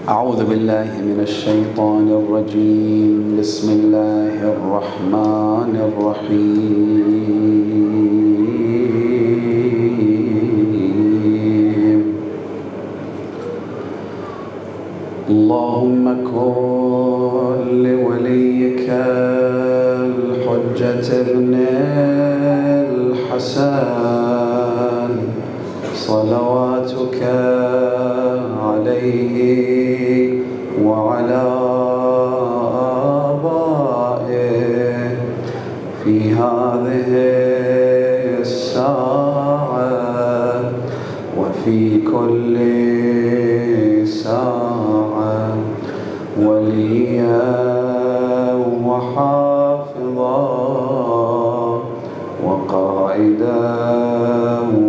أعوذ بالله من الشيطان الرجيم بسم الله الرحمن الرحيم اللهم كن لوليك الحجة ابن الحسن صلواتك عليه وعلى آبائه في هذه الساعة وفي كل ساعة وليا وحافظا وقائدا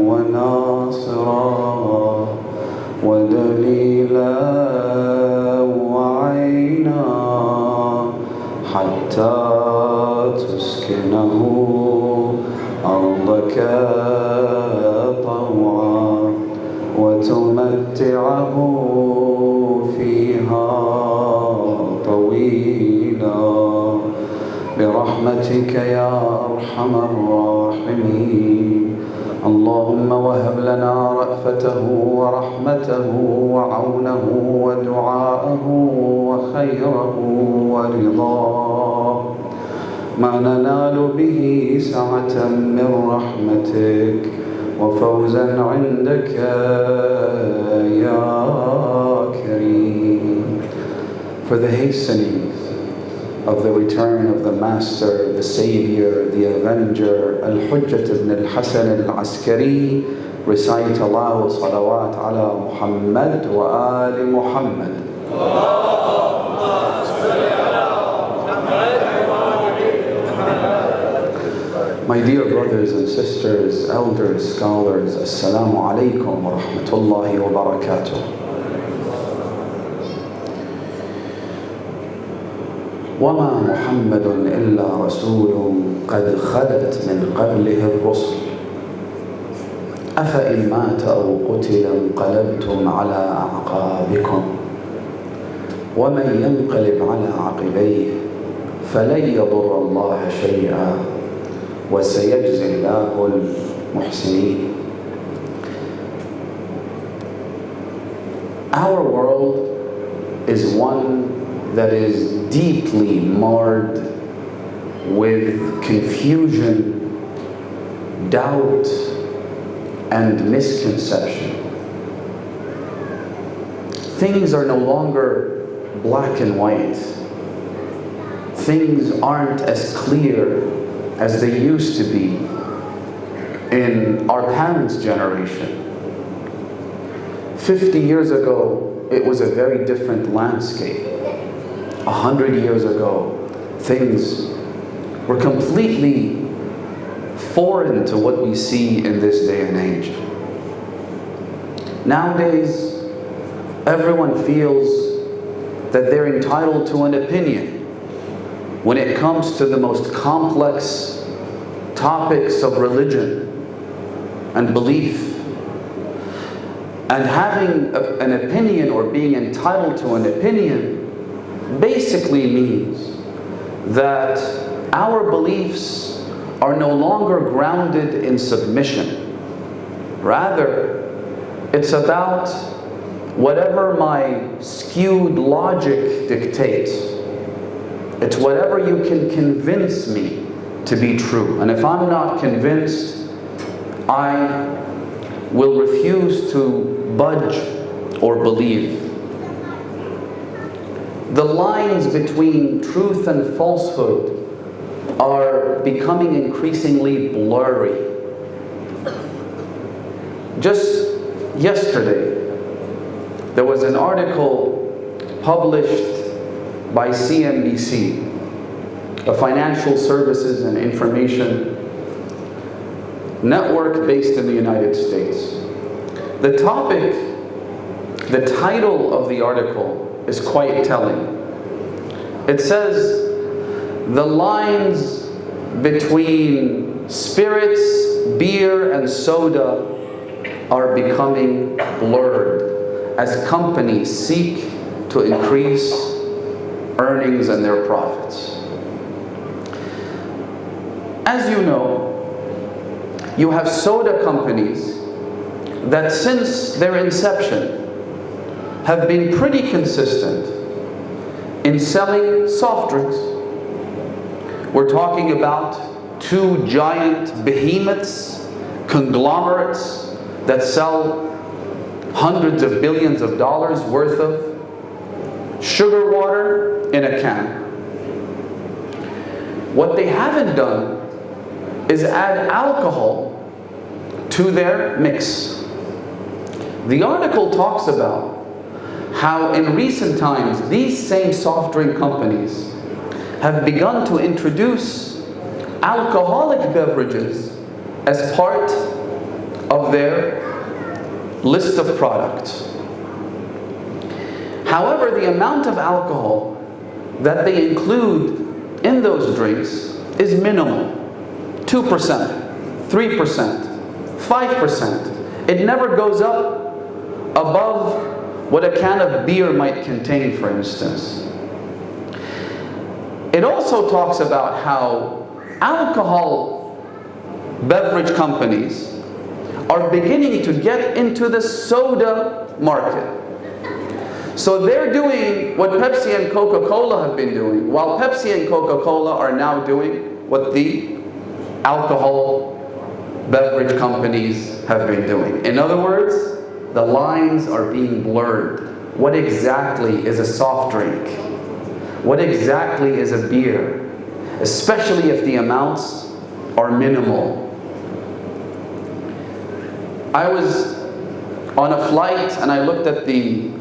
وناصرا ودليلا وعينا حتى تسكنه أرضك طوعا وتمتعه فيها طويلا برحمتك يا أرحم الراحمين. اللهم وهب لنا رأفته ورحمته وعونه ودعاءه وخيره ورضاه ما ننال به سعة من رحمتك وفوزا عندك يا كريم. For the hastening of the return of the Master, the Savior, the Avenger, Al-Hujjat ibn al-Hasan al-Askari, recite aloud salawat ala Muhammad wa ali Muhammad. My dear brothers and sisters, elders, scholars, Assalamu alaikum wa rahmatullahi wa barakatuh. وما محمد إلا رسول قد خلت من قبله الرسل أفإن مات أو قتل انقلبتم على أعقابكم ومن ينقلب على عقبيه فلن يضر الله شيئا وسيجزي الله المحسنين. Our world is one that is deeply marred with confusion, doubt, and misconception. Things are no longer black and white. Things aren't as clear as they used to be in our parents' generation. 50 years ago, it was a very different landscape. 100 years ago, things were completely foreign to what we see in this day and age. Nowadays, everyone feels that they're entitled to an opinion when it comes to the most complex topics of religion and belief. And having an opinion or being entitled to an opinion basically means that our beliefs are no longer grounded in submission. Rather, it's about whatever my skewed logic dictates. It's whatever you can convince me to be true. And if I'm not convinced, I will refuse to budge or believe. The lines between truth and falsehood are becoming increasingly blurry. Just yesterday, there was an article published by CNBC, a financial services and information network based in the United States. The title of the article is quite telling. It says, the lines between spirits, beer, and soda are becoming blurred as companies seek to increase earnings and their profits. As you know, you have soda companies that since their inception have been pretty consistent in selling soft drinks. We're talking about two giant behemoths, conglomerates that sell hundreds of billions of dollars worth of sugar water in a can. What they haven't done is add alcohol to their mix. The article talks about how in recent times these same soft drink companies have begun to introduce alcoholic beverages as part of their list of products. However, the amount of alcohol that they include in those drinks is minimal. 2%, 3%, 5%. It never goes up above what a can of beer might contain, for instance. It also talks about how alcohol beverage companies are beginning to get into the soda market. So they're doing what Pepsi and Coca-Cola have been doing, while Pepsi and Coca-Cola are now doing what the alcohol beverage companies have been doing. In other words, the lines are being blurred. What exactly is a soft drink? What exactly is a beer? Especially if the amounts are minimal. I was on a flight and I looked at the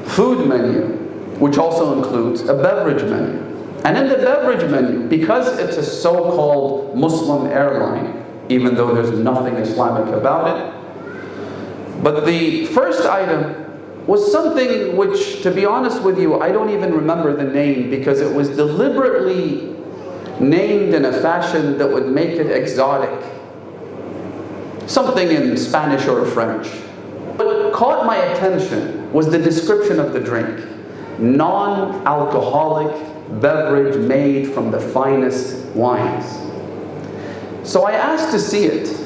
food menu, which also includes a beverage menu. And in the beverage menu, because it's a so-called Muslim airline, even though there's nothing Islamic about it, but the first item was something which, to be honest with you, I don't even remember the name because it was deliberately named in a fashion that would make it exotic. Something in Spanish or French. What caught my attention was the description of the drink. Non-alcoholic beverage made from the finest wines. So I asked to see it.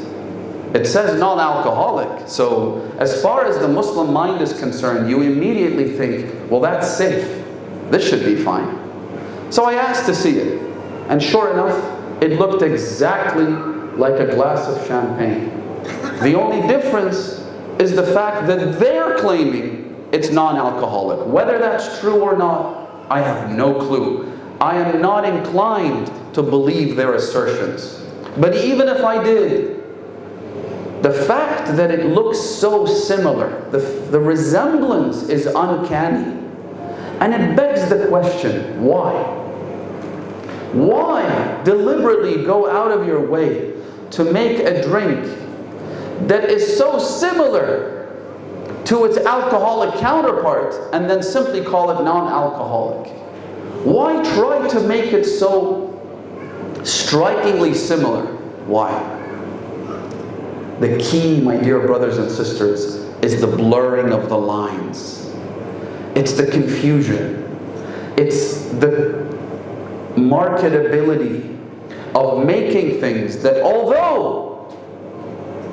It says non-alcoholic. So as far as the Muslim mind is concerned, you immediately think, well, that's safe. This should be fine. So I asked to see it. And sure enough, it looked exactly like a glass of champagne. The only difference is the fact that they're claiming it's non-alcoholic. Whether that's true or not, I have no clue. I am not inclined to believe their assertions. But even if I did, the fact that it looks so similar, the resemblance is uncanny. And it begs the question, why? Why deliberately go out of your way to make a drink that is so similar to its alcoholic counterpart and then simply call it non-alcoholic? Why try to make it so strikingly similar? Why? The key, my dear brothers and sisters, is the blurring of the lines. It's the confusion. It's the marketability of making things that, although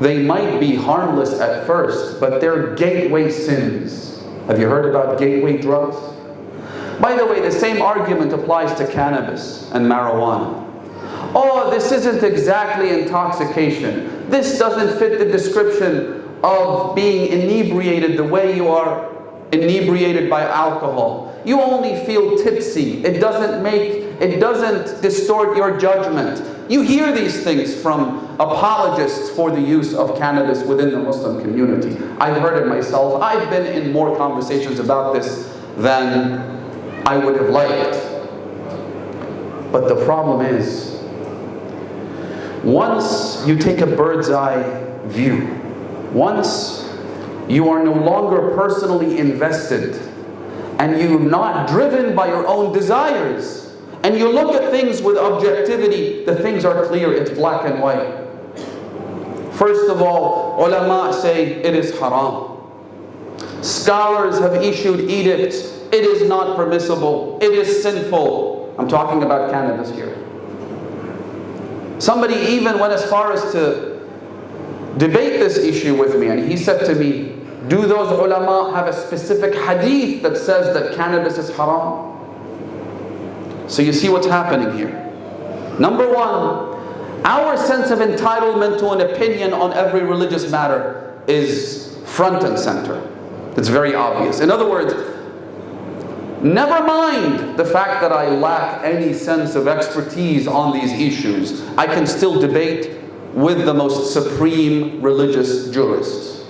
they might be harmless at first, but they're gateway sins. Have you heard about gateway drugs? By the way, the same argument applies to cannabis and marijuana. Oh, this isn't exactly intoxication. This doesn't fit the description of being inebriated the way you are inebriated by alcohol. You only feel tipsy. It doesn't distort your judgment. You hear these things from apologists for the use of cannabis within the Muslim community. I've heard it myself. I've been in more conversations about this than I would have liked. But the problem is, once you take a bird's eye view, once you are no longer personally invested, and you're not driven by your own desires, and you look at things with objectivity, the things are clear, it's black and white. First of all, ulama say it is haram. Scholars have issued edicts. It is not permissible. It is sinful. I'm talking about cannabis here. Somebody even went as far as to debate this issue with me, and he said to me, do those ulama have a specific hadith that says that cannabis is haram? So you see what's happening here. Number one, our sense of entitlement to an opinion on every religious matter is front and center. It's very obvious. In other words, never mind the fact that I lack any sense of expertise on these issues, I can still debate with the most supreme religious jurists.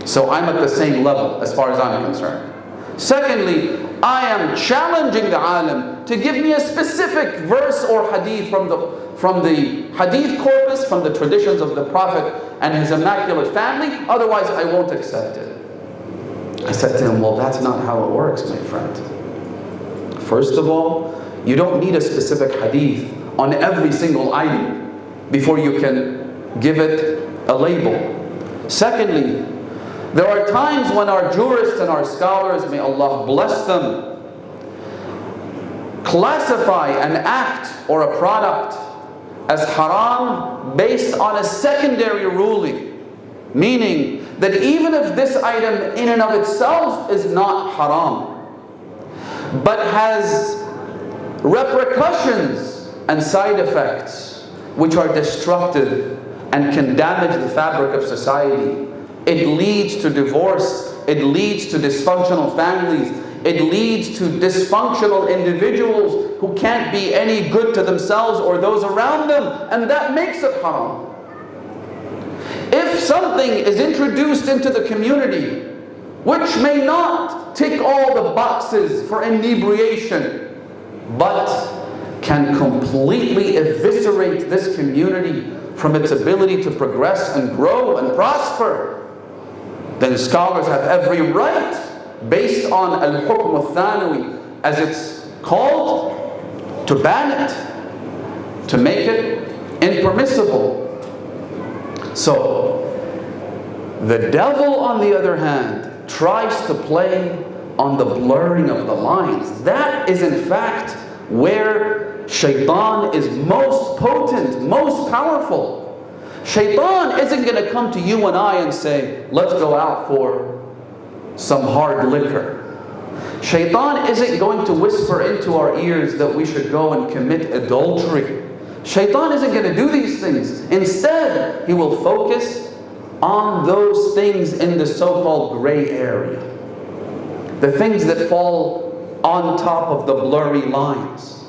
So I'm at the same level as far as I'm concerned. Secondly, I am challenging the alim to give me a specific verse or hadith from the hadith corpus, from the traditions of the Prophet and his immaculate family, otherwise I won't accept it. I said to him, well, that's not how it works, my friend. First of all, you don't need a specific hadith on every single item before you can give it a label. Secondly, there are times when our jurists and our scholars, may Allah bless them, classify an act or a product as haram based on a secondary ruling. Meaning that even if this item in and of itself is not haram, but has repercussions and side effects which are destructive and can damage the fabric of society. It leads to divorce, it leads to dysfunctional families, it leads to dysfunctional individuals who can't be any good to themselves or those around them, and that makes it haram. If something is introduced into the community which may not tick all the boxes for inebriation, but can completely eviscerate this community from its ability to progress and grow and prosper, then scholars have every right, based on al-hukm al-thanawi, as it's called, to ban it, to make it impermissible. So, the devil, on the other hand, tries to play on the blurring of the lines. That is in fact where shaitan is most potent, most powerful. Shaitan isn't going to come to you and I and say, let's go out for some hard liquor. Shaitan isn't going to whisper into our ears that we should go and commit adultery. Shaitan isn't going to do these things. Instead, he will focus on those things in the so-called gray area. The things that fall on top of the blurry lines.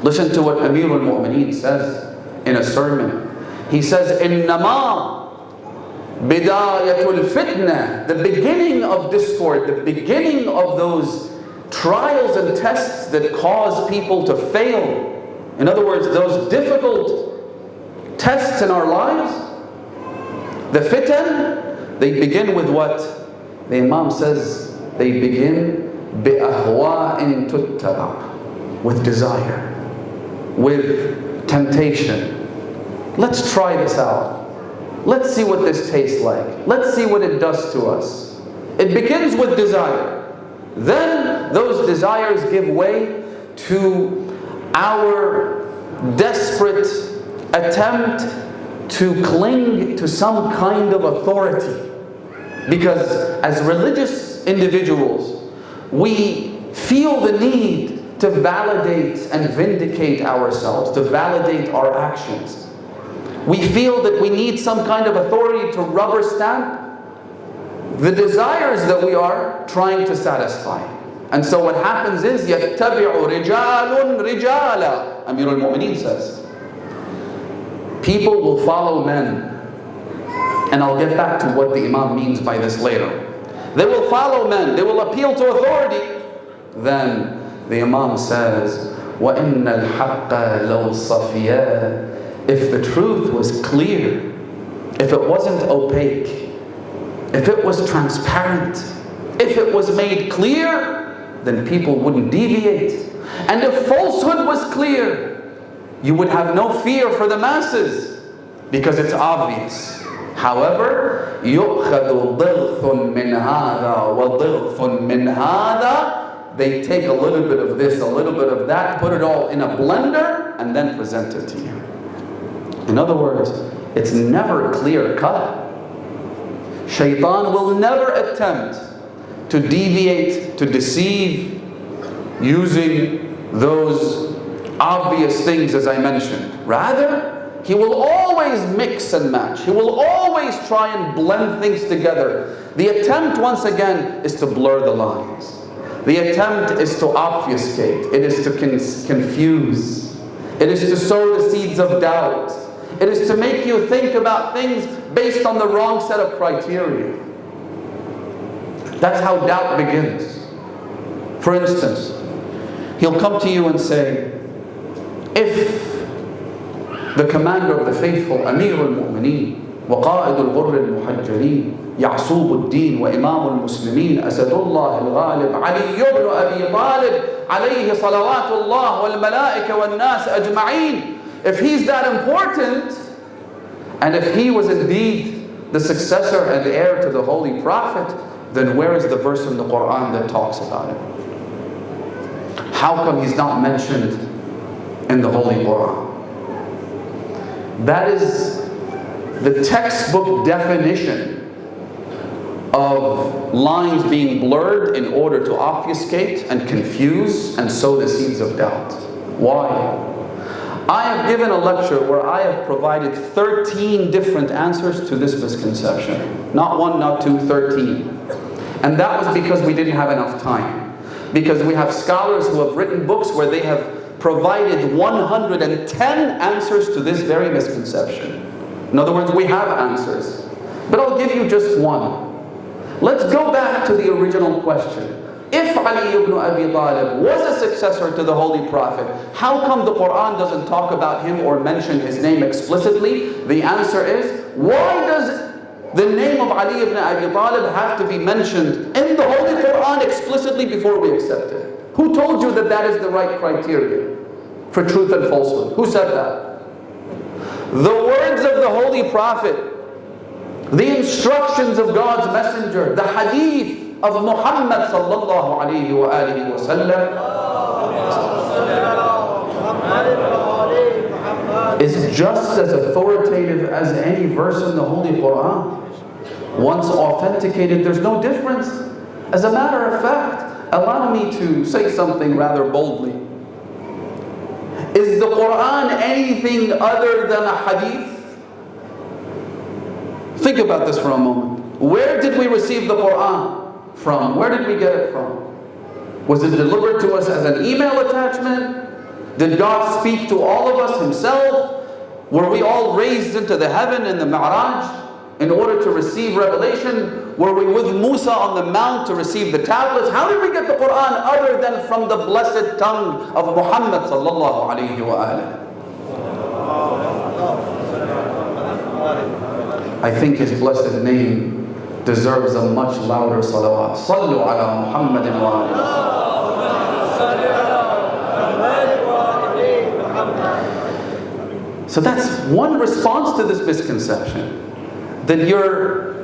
Listen to what Amir al-Mu'mineen says in a sermon. He says, إِنَّمَا بِدَايَةُ الْفِتْنَةِ, the beginning of discord, the beginning of those trials and tests that cause people to fail. In other words, those difficult tests in our lives, the fitan, they begin with what? The Imam says, they begin بِأَهْوَاءٍ تُتَّبَعْ, with desire, with temptation. Let's try this out. Let's see what this tastes like. Let's see what it does to us. It begins with desire. Then those desires give way to our desperate attempt to cling to some kind of authority. Because as religious individuals, we feel the need to validate and vindicate ourselves, to validate our actions. We feel that we need some kind of authority to rubber stamp the desires that we are trying to satisfy. And so what happens is, يَتَّبِعُ رِجَالٌ رِجَالًا, Amir al-Mu'mineen says. People will follow men. And I'll get back to what the Imam means by this later. They will follow men. They will appeal to authority. Then the Imam says, وَإِنَّ الْحَقَّ لَوْ صَفِيًّا, if the truth was clear, if it wasn't opaque, if it was transparent, if it was made clear, then people wouldn't deviate. And if falsehood was clear, you would have no fear for the masses, because it's obvious. However, يُؤْخَذُ ضِغْثٌ مِّنْ هَذَا وَضِغْثٌ مِّنْ هَذَا. They take a little bit of this, a little bit of that, put it all in a blender, and then present it to you. In other words, it's never clear cut. Shaitan will never attempt to deviate, to deceive, using those obvious things as I mentioned. Rather, he will always mix and match. He will always try and blend things together. The attempt, once again, is to blur the lines. The attempt is to obfuscate. It is to confuse. It is to sow the seeds of doubt. It is to make you think about things based on the wrong set of criteria. That's how doubt begins. For instance, he'll come to you and say, if the commander of the faithful, Amir al-Mu'mineen, وقائد الغر المحجلين, يعصوب الدين وإمام المسلمين, أسد الله الغالب, علي بن أبي طالب, عليه صلوات الله والملائكة والناس أجمعين, if he's that important, and if he was indeed the successor and heir to the Holy Prophet, then where is the verse in the Quran that talks about it? How come he's not mentioned in the Holy Quran? That is the textbook definition of lines being blurred in order to obfuscate and confuse and sow the seeds of doubt. Why? I have given a lecture where I have provided 13 different answers to this misconception. Not one, not two, 13. And that was because we didn't have enough time. Because we have scholars who have written books where they have provided 110 answers to this very misconception. In other words, we have answers. But I'll give you just one. Let's go back to the original question. If Ali ibn Abi Talib was a successor to the Holy Prophet, how come the Quran doesn't talk about him or mention his name explicitly? The answer is, why does the name of Ali ibn Abi Talib have to be mentioned in the Holy Quran explicitly before we accept it? Who told you that that is the right criteria for truth and falsehood? Who said that? The words of the Holy Prophet, the instructions of God's messenger, the hadith of Muhammad sallallahu alayhi wa alihi wa sallam is just as authoritative as any verse in the Holy Quran. Once authenticated, there's no difference. As a matter of fact, allow me to say something rather boldly. Is the Quran anything other than a hadith? Think about this for a moment. Where did we receive the Quran from? Where did we get it from? Was it delivered to us as an email attachment? Did God speak to all of us Himself? Were we all raised into the heaven in the Mi'raj in order to receive revelation? Were we with Musa on the mount to receive the tablets? How did we get the Quran other than from the blessed tongue of Muhammad sallallahu alayhi wa alihi? I think his blessed name deserves a much louder salawat. Sallu ala Muhammadin wa alihi. So that's one response to this misconception. That you're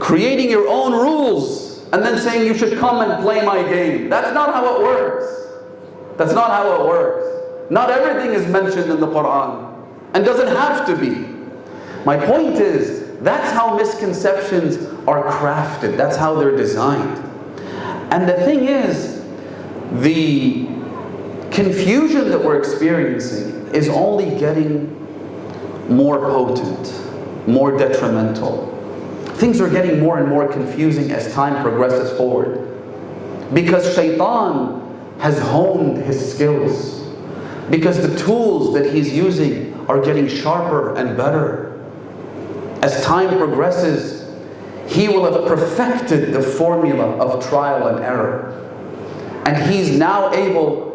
creating your own rules and then saying you should come and play my game. That's not how it works. That's not how it works. Not everything is mentioned in the Quran and doesn't have to be. My point is, that's how misconceptions are crafted. That's how they're designed. And the thing is, the confusion that we're experiencing is only getting more potent, more detrimental. Things are getting more and more confusing as time progresses forward. Because Shaitan has honed his skills. Because the tools that he's using are getting sharper and better. As time progresses, he will have perfected the formula of trial and error. And he's now able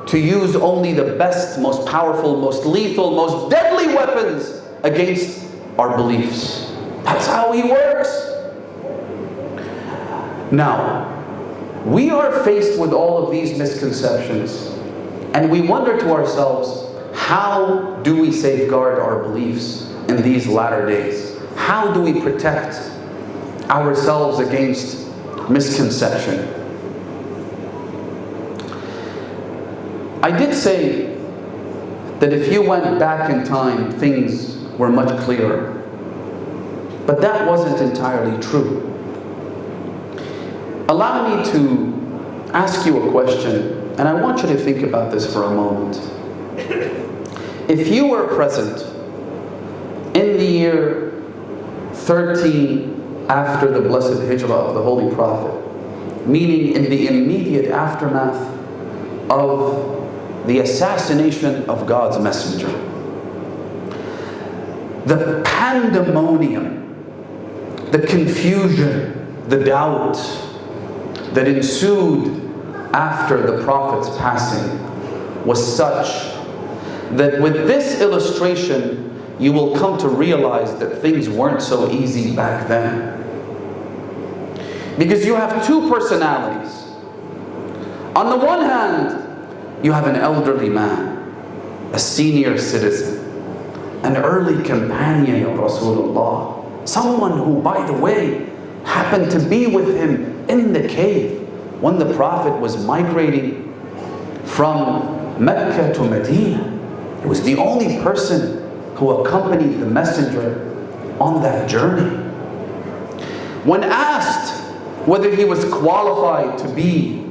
to use only the best, most powerful, most lethal, most deadly weapons against our beliefs. That's how he works. Now, we are faced with all of these misconceptions, and we wonder to ourselves, how do we safeguard our beliefs in these latter days? how do we protect ourselves against misconception? I did say that if you went back in time, things were much clearer. But that wasn't entirely true. Allow me to ask you a question, and I want you to think about this for a moment. If you were present in the year 13 after the blessed hijrah of the Holy Prophet, meaning in the immediate aftermath of the assassination of God's messenger, the pandemonium, the confusion, the doubt that ensued after the Prophet's passing was such that with this illustration you will come to realize that things weren't so easy back then. Because you have two personalities. On the one hand, you have an elderly man, a senior citizen, an early companion of Rasulullah, someone who, by the way, happened to be with him in the cave when the Prophet was migrating from Mecca to Medina. He was the only person who accompanied the messenger on that journey. When asked whether he was qualified to be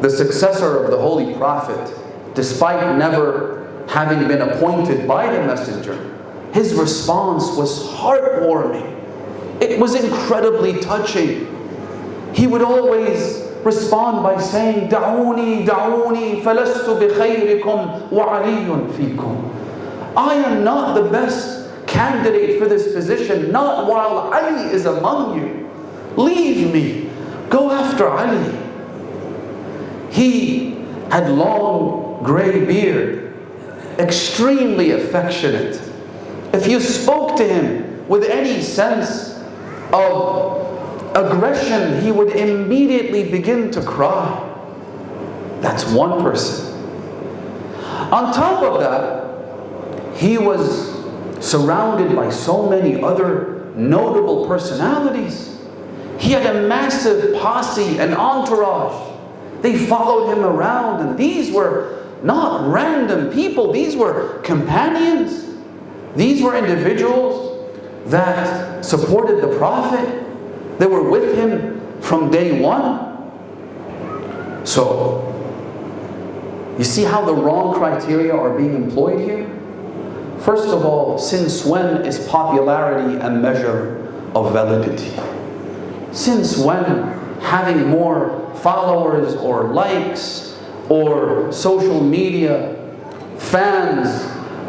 the successor of the Holy Prophet, despite never having been appointed by the messenger, his response was heartwarming. It was incredibly touching. He would always respond by saying, "Da'uni, da'uni, falastu bi khayrikum wa aliyun fikum." I am not the best candidate for this position, not while Ali is among you. Leave me. Go after Ali. He had long gray beard, extremely affectionate. If you spoke to him with any sense of aggression, he would immediately begin to cry. That's one person. On top of that, he was surrounded by so many other notable personalities. He had a massive posse and entourage. They followed him around, and these were not random people. These were companions. These were individuals that supported the Prophet. They were with him from day one. So, you see how the wrong criteria are being employed here? First of all, since when is popularity a measure of validity? Since when having more followers or likes or social media fans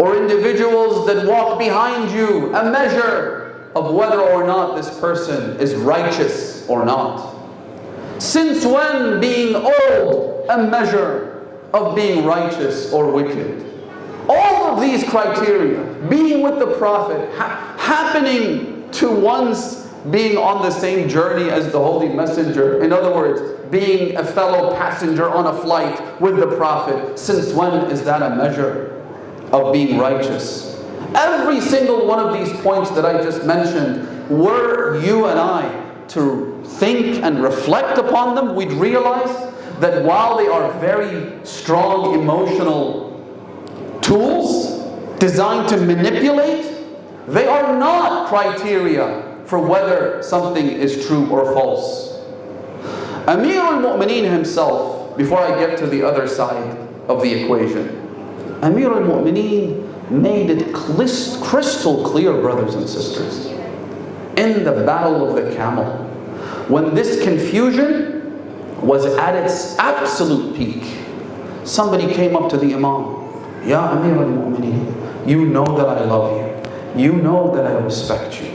or individuals that walk behind you a measure of whether or not this person is righteous or not? Since when being old a measure of being righteous or wicked? All of these criteria, being with the Prophet, happening to once being on the same journey as the Holy Messenger, in other words, being a fellow passenger on a flight with the Prophet, since when is that a measure of being righteous? Every single one of these points that I just mentioned, were you and I to think and reflect upon them, we'd realize that while they are very strong emotional tools designed to manipulate, they are not criteria for whether something is true or false. Amir al-Mu'mineen himself, before I get to the other side of the equation, Amir al-Mu'mineen made it crystal clear, brothers and sisters, in the Battle of the Camel, when this confusion was at its absolute peak, somebody came up to the Imam, "Ya Amir al-Mu'mineen, you know that I love you. You know that I respect you.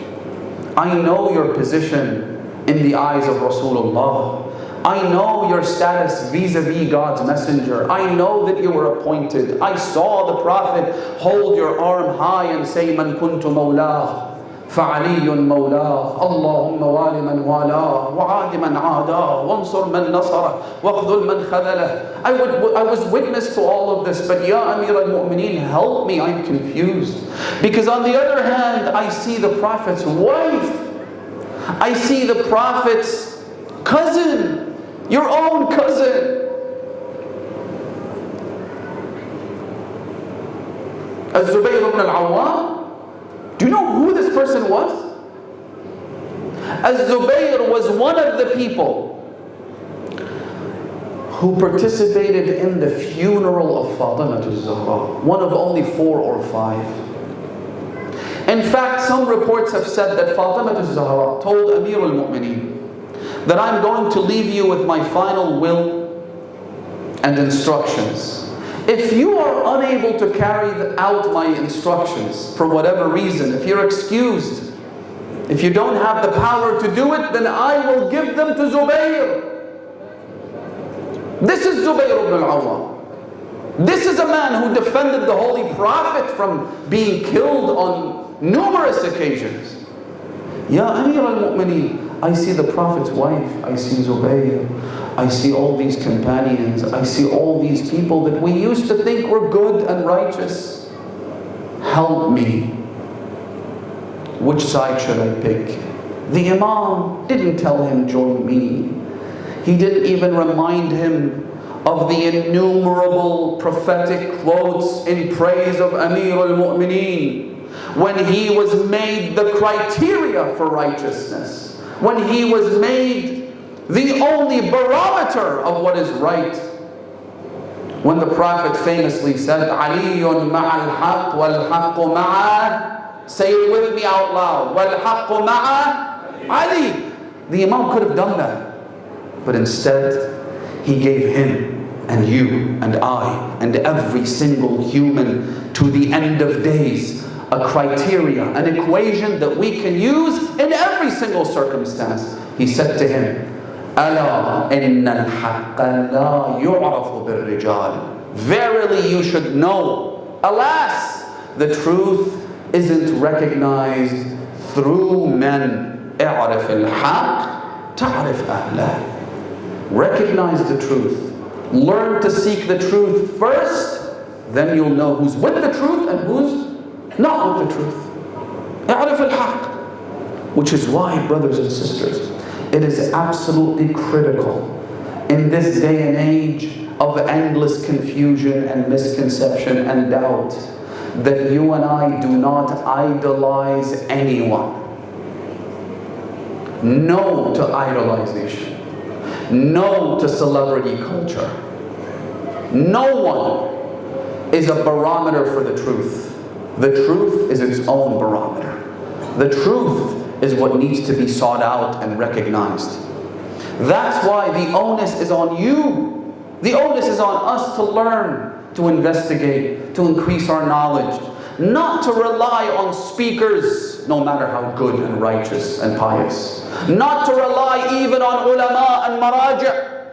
I know your position in the eyes of Rasulullah. I know your status vis-a-vis God's messenger. I know that you were appointed. I saw the Prophet hold your arm high and say, Man kuntu mawlah, فعلي مولاه اللهم وال من والاه وعاد من عاداه وانصر من نصره واخذل من خذله. I was witness to all of this, but Ya Amir al-Mu'mineen, help me, I'm confused. Because on the other hand, I see the Prophet's wife, I see the Prophet's cousin, your own cousin. Az-Zubayr ibn al-Awwam. Do you know who this person was? Az-Zubayr was one of the people who participated in the funeral of Fatimah az-Zahra, one of only 4 or 5. In fact, some reports have said that Fatimah az-Zahra told Amir al-Mu'mineen that I'm going to leave you with my final will and instructions. If you are unable to carry out my instructions for whatever reason, if you're excused, if you don't have the power to do it, then I will give them to Zubayr. This is Zubayr ibn al-Awwam. This is a man who defended the Holy Prophet from being killed on numerous occasions. Ya Amir al-Mu'mineen, I see the Prophet's wife, I see Zubayr, I see all these companions, I see all these people that we used to think were good and righteous. Help me. Which side should I pick? The Imam didn't tell him, join me. He didn't even remind him of the innumerable prophetic quotes in praise of Amir al-Mu'mineen when he was made the criteria for righteousness, when he was made the only barometer of what is right. When the Prophet famously said, Aliyun ma'al haqq wal haqqu ma'a, say it with me out loud, wal haqqu ma'a Ali. The Imam could have done that, but instead he gave him and you and I and every single human to the end of days a criteria, an equation that we can use in every single circumstance. He said to him, ألا إن الحق لا يعرف بالرجال. Verily you should know, alas, the truth isn't recognized through men. اعرف الحق تعرف أهله. Recognize the truth. Learn to seek the truth first, then you'll know who's with the truth and who's not with the truth. اعرف الحق. Which is why, brothers and sisters, it is absolutely critical in this day and age of endless confusion and misconception and doubt that you and I do not idolize anyone. No to idolization. No to celebrity culture. No one is a barometer for the truth. The truth is its own barometer. The truth is what needs to be sought out and recognized. That's why the onus is on you. The onus is on us to learn, to investigate, to increase our knowledge. Not to rely on speakers, no matter how good and righteous and pious. Not to rely even on ulama and maraja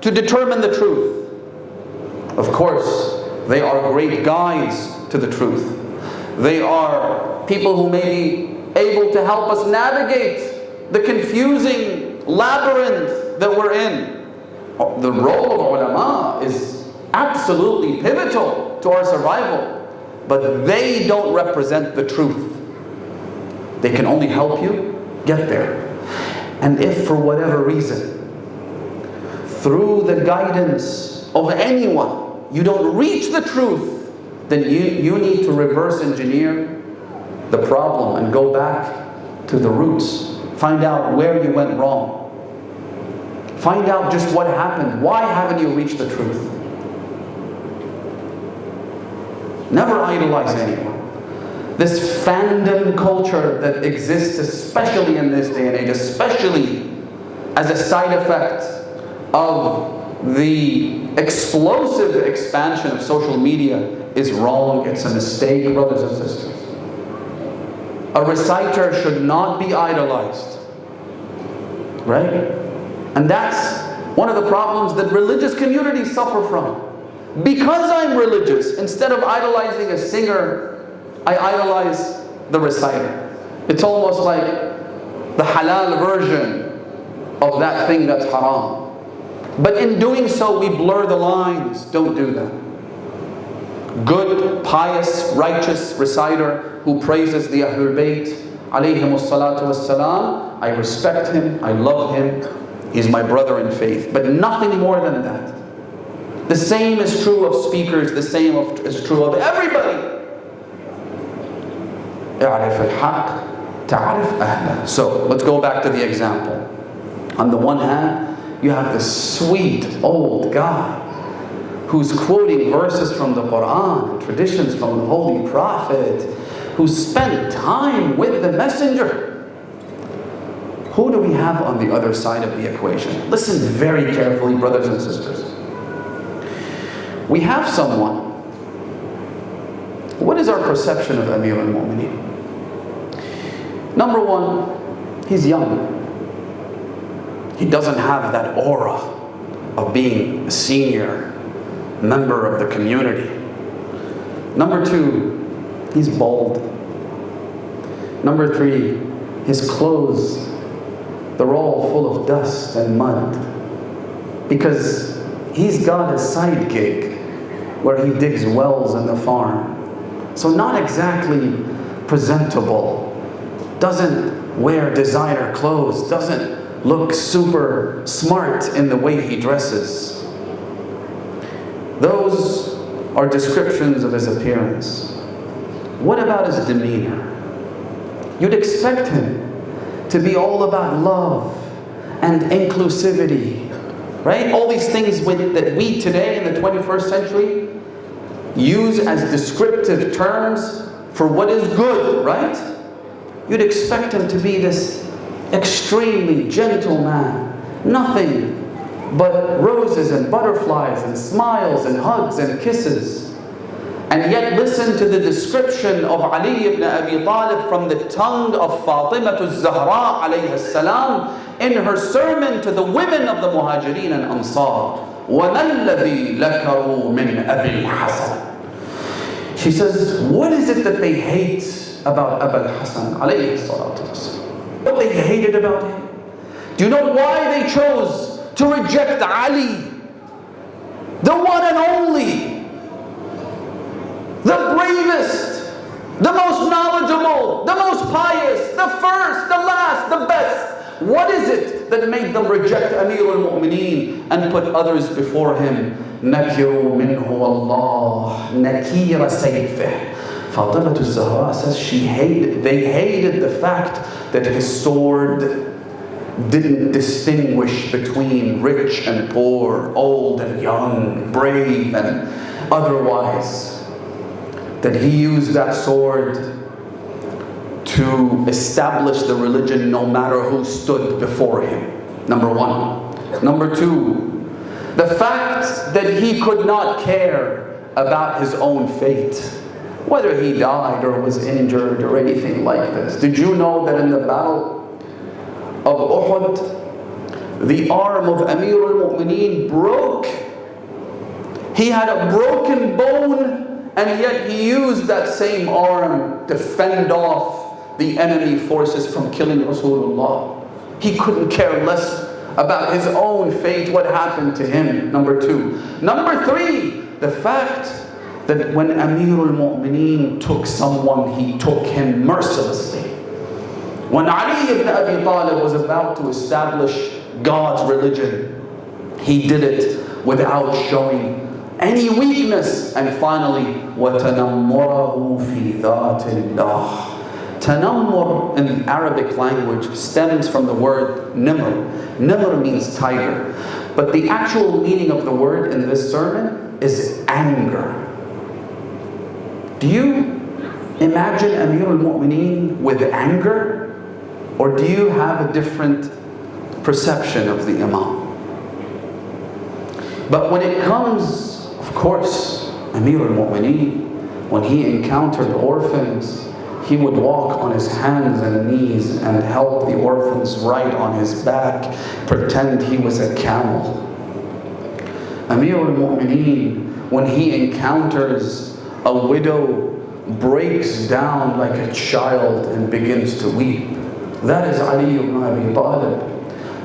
to determine the truth. Of course, they are great guides to the truth. They are people who may be able to help us navigate the confusing labyrinth that we're in. The role of ulama is absolutely pivotal to our survival, but they don't represent the truth. They can only help you get there. And if for whatever reason, through the guidance of anyone, you don't reach the truth, then you need to reverse engineer the problem and go back to the roots. Find out where you went wrong. Find out just what happened. Why haven't you reached the truth? Never idolize anyone. This fandom culture that exists, especially in this day and age, especially as a side effect of the explosive expansion of social media, is wrong. It's a mistake, brothers and sisters. A reciter should not be idolized. Right? And that's one of the problems that religious communities suffer from. Because I'm religious, instead of idolizing a singer, I idolize the reciter. It's almost like the halal version of that thing that's haram. But in doing so, we blur the lines. Don't do that. Good, pious, righteous reciter who praises the ahlebait, alayhimus salatu wassalam, I respect him, I love him, he's my brother in faith. But nothing more than that. The same is true of speakers, the same is true of everybody. اعرف الحق تعرف أهله. So let's go back to the example. On the one hand, you have this sweet old guy who's quoting verses from the Quran, traditions from the Holy Prophet, who spent time with the Messenger. Who do we have on the other side of the equation? Listen very carefully, brothers and sisters. We have someone. What is our perception of Amir al-Mu'mineen? Number one, he's young. He doesn't have that aura of being a senior member of the community. Number two, he's bald. Number three, his clothes, they're all full of dust and mud. Because he's got a side gig where he digs wells in the farm. So not exactly presentable. Doesn't wear designer clothes. Doesn't look super smart in the way he dresses. Those are descriptions of his appearance. What about his demeanor? You'd expect him to be all about love and inclusivity, right? All these things that we today in the 21st century use as descriptive terms for what is good, right? You'd expect him to be this extremely gentle man, nothing but roses and butterflies and smiles and hugs and kisses. And yet listen to the description of Ali ibn Abi Talib from the tongue of Fatimah az-Zahra alayha salam in her sermon to the women of the Muhajirin and Ansar. وَمَا الَّذِي لَكَرُوا مِنْ أَبِي الْحَسَنِ. She says, what is it that they hate about Abu al-Hasan alayhi salatu wasalam? What they hated about him? Do you know why they chose to reject Ali? The one and only, the bravest, the most knowledgeable, the most pious, the first, the last, the best. What is it that made them reject Amir al-Mu'mineen and put others before him? نَكِرُوا مِنْهُ اللَّهِ نَكِيرَ سَيْفِهِ. Fatimah az-Zahra says they hated the fact that his sword didn't distinguish between rich and poor, old and young, brave and otherwise. That he used that sword to establish the religion no matter who stood before him. Number one. Number two, the fact that he could not care about his own fate, whether he died or was injured or anything like this. Did you know that in the battle of Uhud, the arm of Amir al-Mu'mineen broke? He had a broken bone, and yet he used that same arm to fend off the enemy forces from killing Rasulullah. He couldn't care less about his own fate, what happened to him. Number two. Number three, the fact that when Amir al-Mu'mineen took someone, he took him mercilessly. When Ali ibn Abi Talib was about to establish God's religion, he did it without showing any weakness. And finally, وَتَنَمُّرَهُ فِي ذَاتِ اللَّهِ. Tanammur in the Arabic language stems from the word nimr. Nimr means tiger. But the actual meaning of the word in this sermon is anger. Do you imagine Amir al-Mu'mineen with anger? Or do you have a different perception of the Imam? But when it comes, of course, Amir al-Mu'mineen, when he encountered orphans, he would walk on his hands and knees and help the orphans ride on his back, pretend he was a camel. Amir al-Mu'mineen, when he encounters a widow breaks down like a child and begins to weep. That is Ali ibn Abi Talib.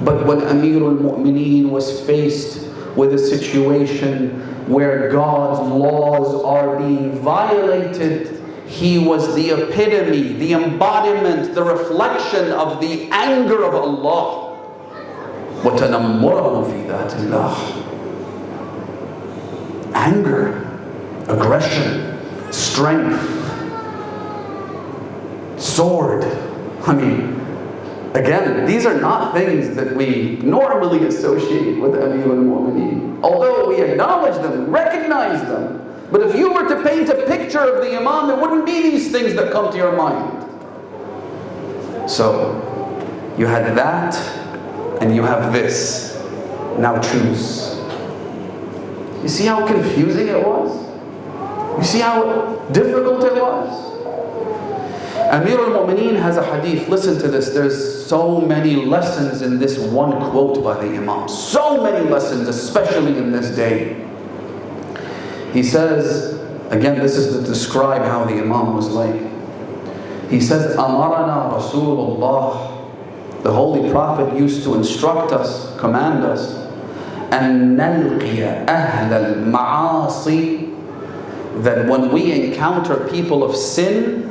But when Amirul Mu'mineen was faced with a situation where God's laws are being violated, he was the epitome, the embodiment, the reflection of the anger of Allah. وَتَنَمُّرَهُ فِي ذَاتِ اللَّهِ. Anger, aggression, strength, sword. I mean, again, these are not things that we normally associate with Amirul Mu'mineen. Although we acknowledge them, recognize them. But if you were to paint a picture of the Imam, there wouldn't be these things that come to your mind. So, you had that, and you have this. Now choose. You see how confusing it was? You see how difficult it was? Amir al-Mu'mineen has a hadith. Listen to this. There's so many lessons in this one quote by the Imam. So many lessons, especially in this day. He says, again, this is to describe how the Imam was like. He says, Amarana Rasulullah. The Holy Prophet used to instruct us, command us, أن نلقي أهل المعاصي, that when we encounter people of sin,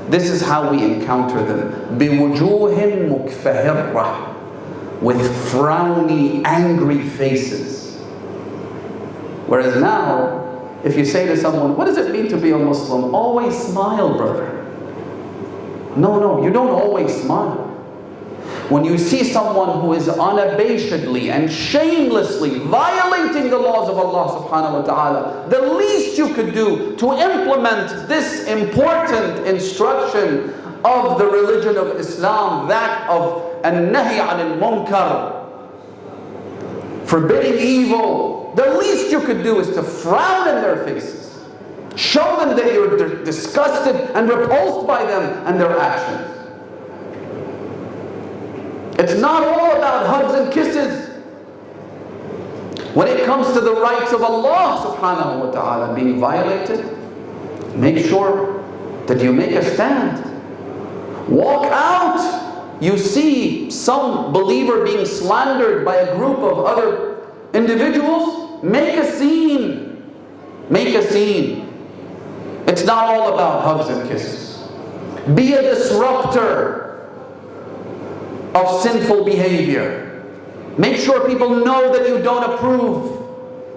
this is how we encounter them. بِوُجُوهٍ مُكْفَهِرَّةٍ, with frowny, angry faces. Whereas now, if you say to someone, what does it mean to be a Muslim? Always smile, brother. No, you don't always smile. When you see someone who is unabashedly and shamelessly violating the laws of Allah subhanahu wa ta'ala, the least you could do to implement this important instruction of the religion of Islam, that of an-nahy anil munkar, forbidding evil, the least you could do is to frown in their faces. Show them that you're disgusted and repulsed by them and their actions. It's not all about hugs and kisses. When it comes to the rights of Allah subhanahu wa ta'ala being violated, make sure that you make a stand. Walk out. You see some believer being slandered by a group of other individuals, make a scene. Make a scene. It's not all about hugs and kisses. Be a disruptor of sinful behavior. Make sure people know that you don't approve,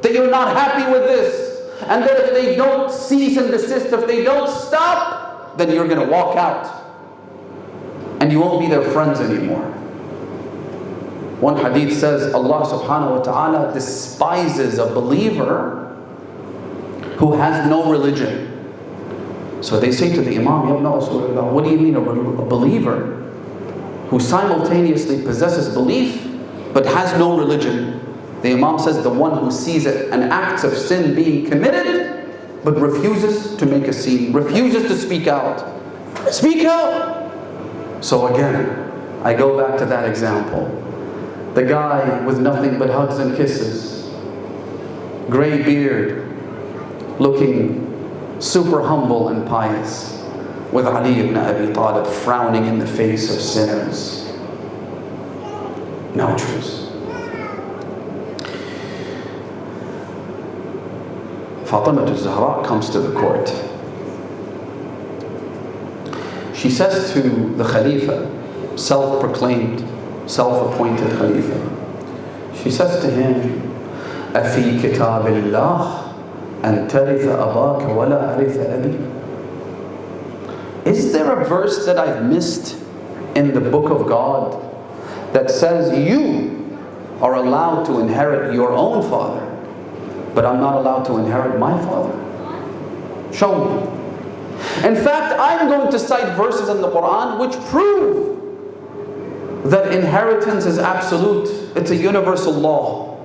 that you're not happy with this, and that if they don't cease and desist, if they don't stop, then you're going to walk out and you won't be their friends anymore. One hadith says Allah subhanahu wa ta'ala despises a believer who has no religion. So they say to the Imam, Ya Ibn Rasulullah, what do you mean a believer who simultaneously possesses belief but has no religion? The Imam says the one who sees an act of sin being committed but refuses to make a scene, refuses to speak out. Speak out! So again, I go back to that example. The guy with nothing but hugs and kisses, gray beard, looking super humble and pious, with Ali ibn Abi Talib frowning in the face of sinners. Now choose. Fatimah al-Zahra comes to the court. She says to the Khalifa, self-proclaimed, self-appointed Khalifa, she says to him, أَفِي كِتَابِ اللَّهِ أَن تَرِثَ أَبَاكَ وَلَا أَرِثَ أَبِي. Is there a verse that I've missed in the book of God that says you are allowed to inherit your own father, but I'm not allowed to inherit my father? Show me. In fact, I'm going to cite verses in the Quran which prove that inheritance is absolute. It's a universal law.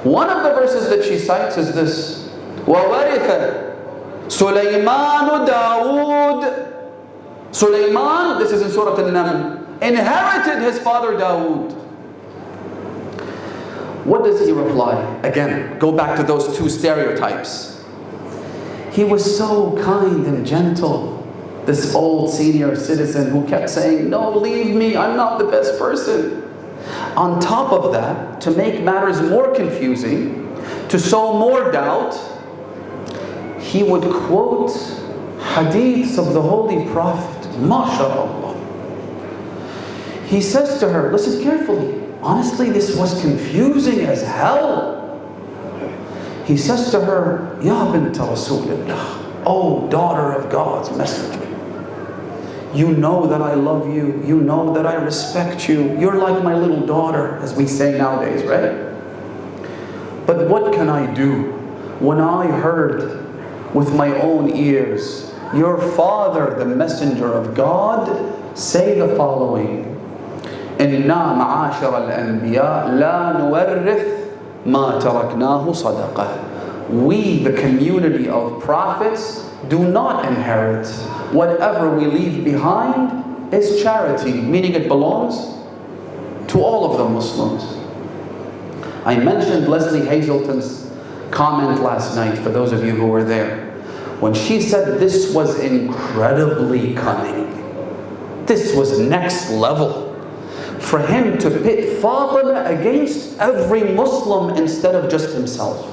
One of the verses that she cites is this: وَوَرِثَ سُلَيْمَانُ دَاوُودَ. Sulaiman, this is in Surah Al-Naml, inherited his father Dawood. What does he reply? Again, go back to those two stereotypes. He was so kind and gentle. This old senior citizen who kept saying, no, leave me, I'm not the best person. On top of that, to make matters more confusing, to sow more doubt, he would quote hadiths of the Holy Prophet. MashaAllah. He says to her, listen carefully, honestly this was confusing as hell. He says to her, Ya bint Rasulillah, oh daughter of God's messenger, you know that I love you, you know that I respect you, you're like my little daughter, as we say nowadays, right? But what can I do when I heard with my own ears your father, the messenger of God, say the following: Inna ma'ashara al-anbiya la nuwarrith ma taraknahu sadaqah. We, the community of prophets, do not inherit. Whatever we leave behind is charity, meaning it belongs to all of the Muslims. I mentioned Leslie Hazelton's comment last night, for those of you who were there, when she said this was incredibly cunning. This was next level. For him to pit Fatima against every Muslim instead of just himself.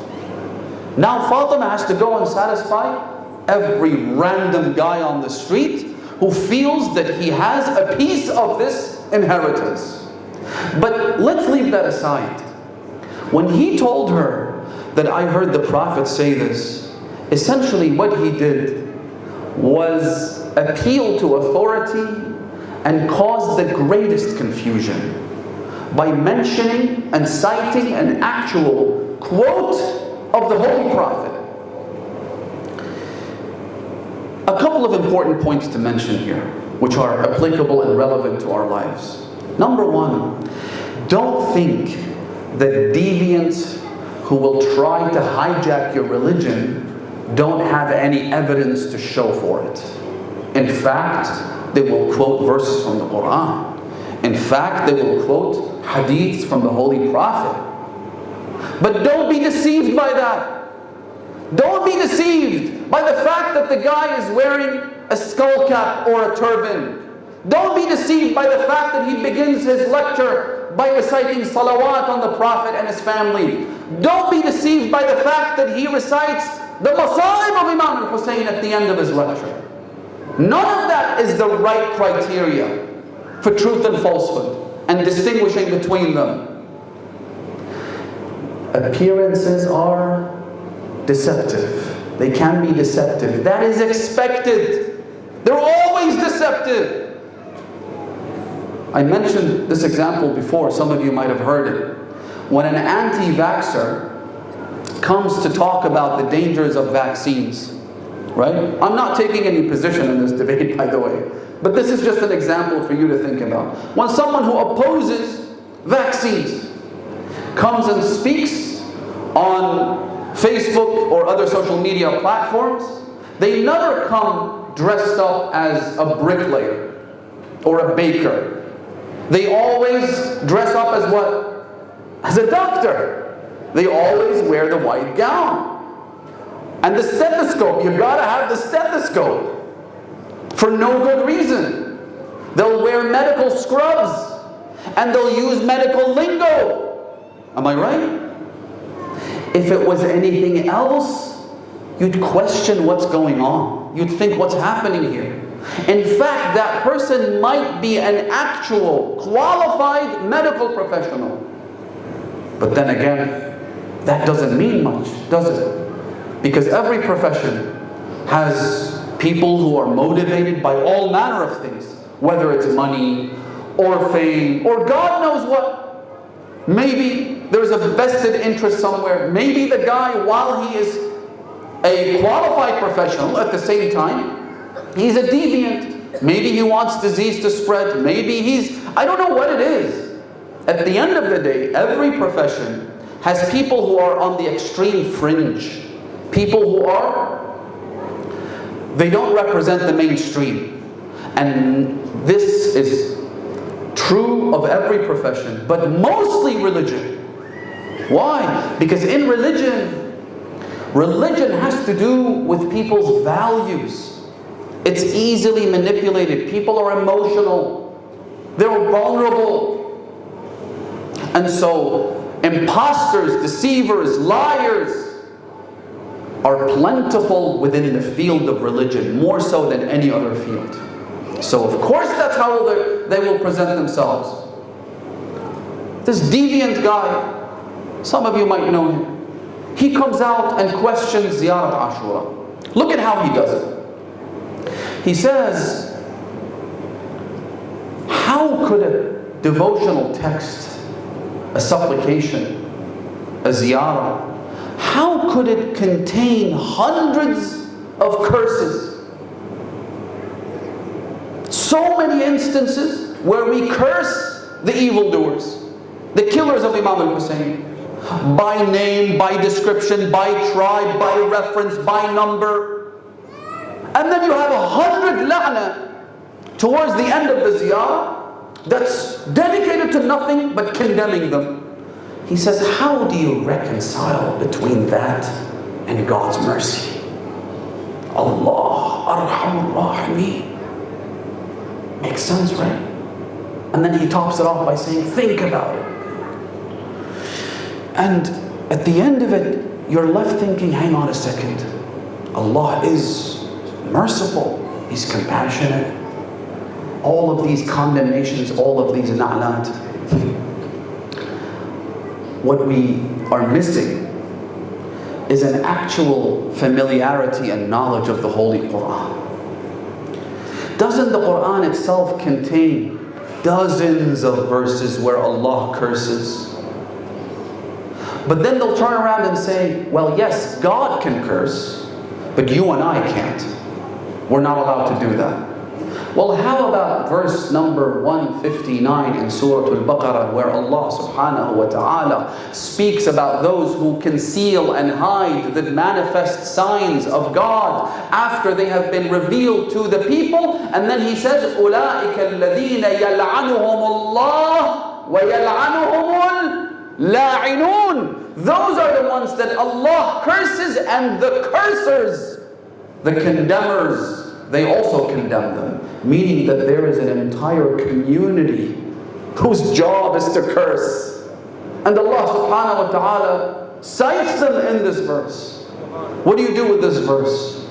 Now Fatima has to go and satisfy every random guy on the street who feels that he has a piece of this inheritance. But let's leave that aside. When he told her that I heard the Prophet say this, essentially what he did was appeal to authority and cause the greatest confusion by mentioning and citing an actual quote of the Holy Prophet. A couple of important points to mention here, which are applicable and relevant to our lives. Number one, don't think that deviants who will try to hijack your religion don't have any evidence to show for it. In fact, they will quote verses from the Quran. In fact, they will quote hadiths from the Holy Prophet. But don't be deceived by that. Don't be deceived by the fact that the guy is wearing a skull cap or a turban. Don't be deceived by the fact that he begins his lecture by reciting salawat on the Prophet and his family. Don't be deceived by the fact that he recites the massacre of Imam Hussain at the end of his lecture. None of that is the right criteria for truth and falsehood and distinguishing between them. Appearances are deceptive. They can be deceptive. That is expected. They're always deceptive. I mentioned this example before. Some of you might have heard it. When an anti-vaxxer comes to talk about the dangers of vaccines, right? I'm not taking any position in this debate, by the way, but this is just an example for you to think about. When someone who opposes vaccines comes and speaks on Facebook or other social media platforms, they never come dressed up as a bricklayer or a baker. They always dress up as what? As a doctor. They always wear the white gown. And the stethoscope, you've got to have the stethoscope for no good reason. They'll wear medical scrubs and they'll use medical lingo. Am I right? If it was anything else, you'd question what's going on. You'd think, what's happening here? In fact, that person might be an actual qualified medical professional. But then again, that doesn't mean much, does it? Because every profession has people who are motivated by all manner of things, whether it's money or fame or God knows what. Maybe there's a vested interest somewhere. Maybe the guy, while he is a qualified professional, at the same time, he's a deviant. Maybe he wants disease to spread. Maybe I don't know what it is. At the end of the day, every profession has people who are on the extreme fringe. People who they don't represent the mainstream. And this is true of every profession, but mostly religion. Why? Because in religion, Religion has to do with people's values. It's easily manipulated. People are emotional. They're vulnerable. And so, imposters, deceivers, liars are plentiful within the field of religion, more so than any other field. So of course that's how they will present themselves. This deviant guy, some of you might know him, he comes out and questions Ziyarat Ashura. Look at how he does it. He says, how could a devotional text, a supplication, a ziyarah, how could it contain hundreds of curses? So many instances where we curse the evildoers, the killers of Imam Hussain, by name, by description, by tribe, by reference, by number. And then you have 100 la'na towards the end of the ziyarah that's dedicated to nothing but condemning them. He says, how do you reconcile between that and God's mercy? Allah Arhamur Rahimeen. Makes sense, right? And then he tops it off by saying, think about it. And at the end of it, you're left thinking, hang on a second. Allah is merciful. He's compassionate. All of these condemnations, all of these na'lat. What we are missing is an actual familiarity and knowledge of the Holy Quran. Doesn't the Quran itself contain dozens of verses where Allah curses? But then they'll turn around and say, well, yes, God can curse, but you and I can't. We're not allowed to do that. Well, how about verse number 159 in Surah Al-Baqarah, where Allah subhanahu wa ta'ala speaks about those who conceal and hide the manifest signs of God after they have been revealed to the people, and then He says, أُولَٰئِكَ الَّذِينَ يَلْعَنُهُمُ اللَّهُ وَيَلْعَنُهُمُ الْلَاعِنُونَ. Those are the ones that Allah curses, and the cursers, the condemners, they also condemn them. Meaning that there is an entire community whose job is to curse. And Allah subhanahu wa ta'ala cites them in this verse. What do you do with this verse?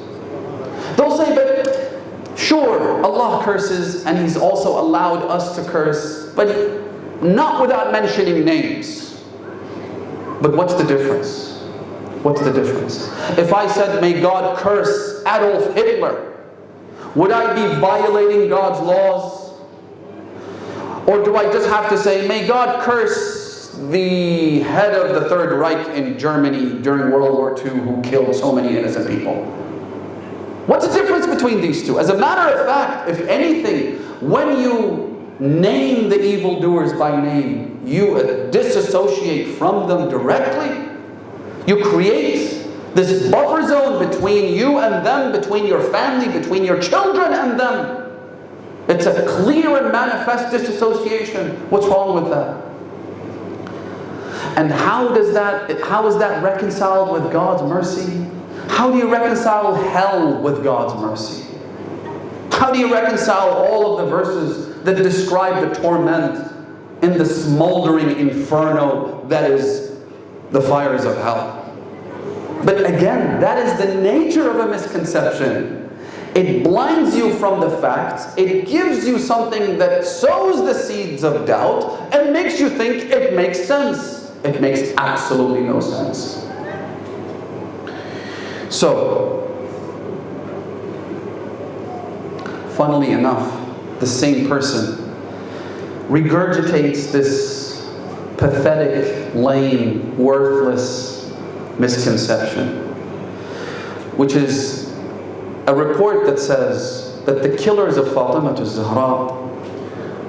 They'll say, but sure, Allah curses and He's also allowed us to curse, but not without mentioning names. But what's the difference? What's the difference? If I said, may God curse Adolf Hitler, would I be violating God's laws? Or do I just have to say, may God curse the head of the Third Reich in Germany during World War II who killed so many innocent people? What's the difference between these two? As a matter of fact, if anything, when you name the evildoers by name, you disassociate from them directly. You create this buffer zone between you and them, between your family, between your children and them. It's a clear and manifest disassociation. What's wrong with that? And how is that reconciled with God's mercy? How do you reconcile hell with God's mercy? How do you reconcile all of the verses that describe the torment in the smoldering inferno that is the fires of hell? But again, that is the nature of a misconception. It blinds you from the facts. It gives you something that sows the seeds of doubt and makes you think it makes sense. It makes absolutely no sense. So, funnily enough, the same person regurgitates this pathetic, lame, worthless misconception, which is a report that says that the killers of Fatimah az-Zahra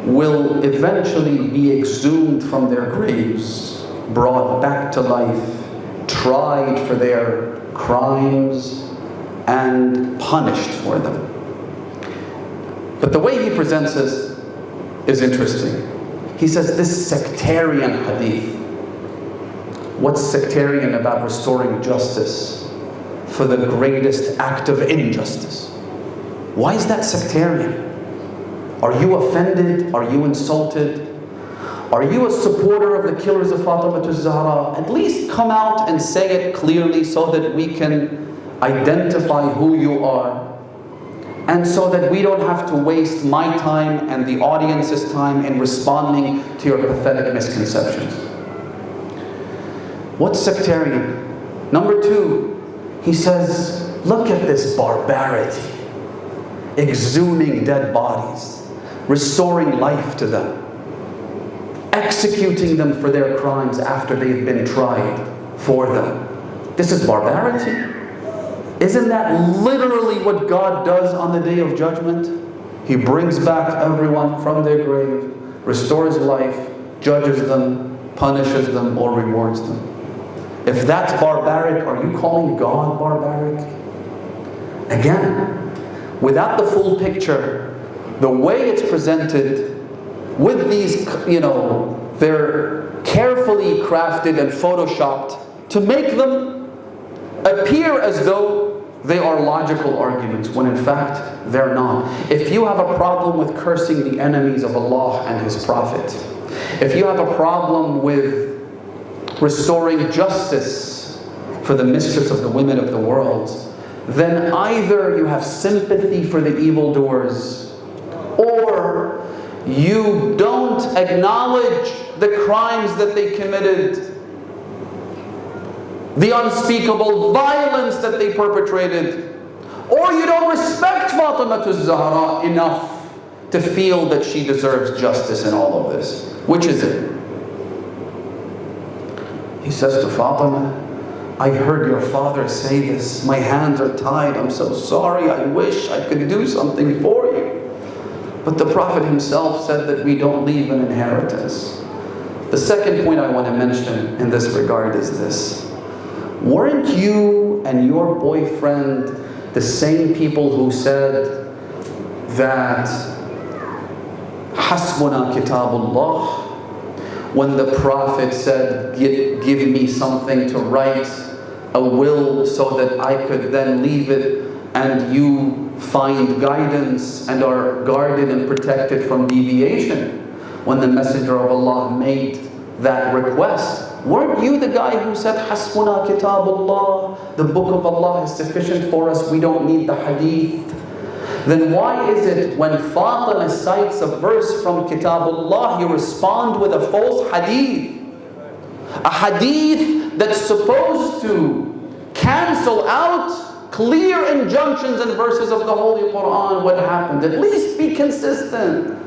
will eventually be exhumed from their graves, brought back to life, tried for their crimes, and punished for them. But the way he presents this is interesting. He says this sectarian hadith. What's sectarian about restoring justice? for the greatest act of injustice. Why is that sectarian? Are you offended? Are you insulted? Are you a supporter of the killers of Fatimah az-Zahra? At least come out and say it clearly so that we can identify who you are, and so that we don't have to waste my time and the audience's time in responding to your pathetic misconceptions. What's sectarian? Number two, he says, look at this barbarity. Exhuming dead bodies, restoring life to them, executing them for their crimes after they've been tried for them. This is barbarity. Isn't that literally what God does on the Day of Judgment? He brings back everyone from their grave, restores life, judges them, punishes them, or rewards them. If that's barbaric, are you calling God barbaric? Again, without the full picture, the way it's presented, with these, they're carefully crafted and photoshopped to make them appear as though they are logical arguments, when in fact they're not. If you have a problem with cursing the enemies of Allah and His Prophet, if you have a problem with restoring justice for the mistress of the women of the world, then either you have sympathy for the evildoers, or you don't acknowledge the crimes that they committed, the unspeakable violence that they perpetrated, or you don't respect Fatimah az-Zahra enough to feel that she deserves justice in all of this. Which is it? He says to Fatimah, I heard your father say this. My hands are tied. I'm so sorry. I wish I could do something for you. But the Prophet himself said that we don't leave an inheritance. The second point I want to mention in this regard is this. Weren't you and your boyfriend the same people who said that Hasbuna Kitabullah, when the Prophet said, give me something to write, a will, so that I could then leave it and you find guidance and are guarded and protected from deviation? When the Messenger of Allah made that request, weren't you the guy who said, Hasbuna Kitabullah, the book of Allah is sufficient for us, we don't need the hadith? Then why is it when Fatimah cites a verse from Kitabullah, you respond with a false hadith? A hadith that's supposed to cancel out clear injunctions and verses of the Holy Quran. What happened? At least be consistent.